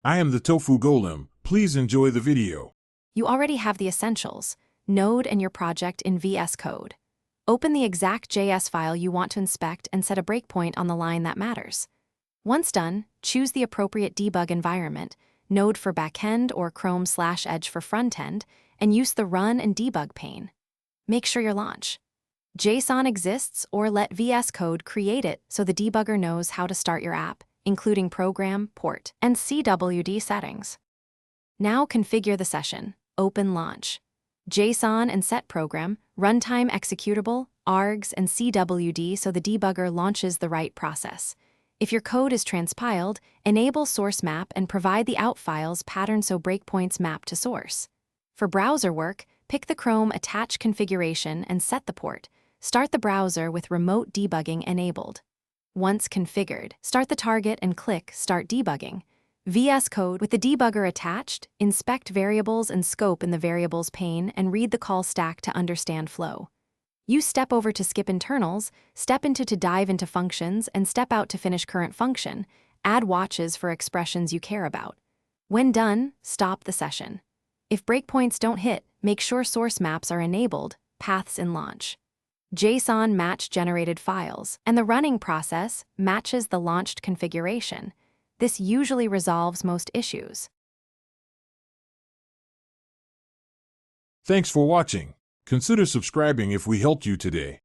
I am the Tofu Golem. Please enjoy the video. You already have the essentials, Node and your project in Vscode. Open the exact JS file you want to inspect and set a breakpoint on the line that matters. Once done, choose the appropriate debug environment, Node for backend or Chrome/Edge for frontend, and use the Run and Debug pane. Make sure you launch. JSON exists, or let Vscode create it so the debugger knows how to start your app, including program, port, and CWD settings. Now configure the session. Open Launch. JSON and set program, runtime executable, args, and CWD so the debugger launches the right process. If your code is transpiled, enable source map and provide the out files pattern so breakpoints map to source. For browser work, pick the Chrome attach configuration and set the port. Start the browser with remote debugging enabled. Once configured, start the target and click Start Debugging. Vscode with the debugger attached, inspect variables and scope in the variables pane and read the call stack to understand flow. Use step over to skip internals, step into to dive into functions, and step out to finish current function. Add watches for expressions you care about. When done, stop the session. If breakpoints don't hit, make sure source maps are enabled, paths in launch. JSON match generated files, and the running process matches the launched configuration. This usually resolves most issues. Thanks for watching. Consider subscribing if we helped you today.